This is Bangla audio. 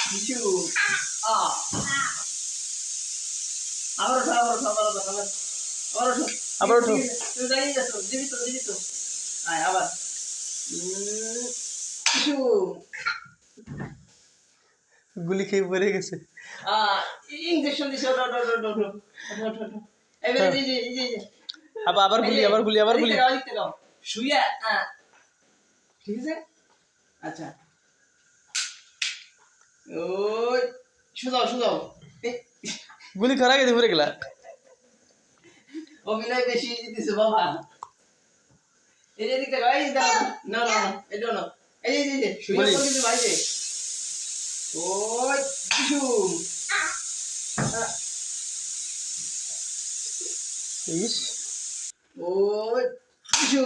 কিছু আ আবার ওঠো আবার ওঠো আবার ওঠো আবার ওঠো আবার ওঠো। তুমি দাঁড়িয়ে যাচ্ছ জীবিত আয় আবার কিছু গুলি খেয়ে পড়ে গেছে। ইঞ্জেকশন দিছে ওঠো ওঠো ওঠো ওঠো ওঠো ওঠো ওঠো এবারে হ্যাঁ। এই যে আবার গুলি আবার গুলি আবার গুলি। দেখতে দাও শুইয়া ঠিক আছে আচ্ছা ওই শুধাও গুলি করা গেছে পড়ে গেলা। অভিনয় বেশি দিতেছে বাবা এই যে দেখতে গাই দাও না এটা না এই যে শুইয়া বলি। পড়ে ভাই যে ওই কিছু ইস ওই কিছু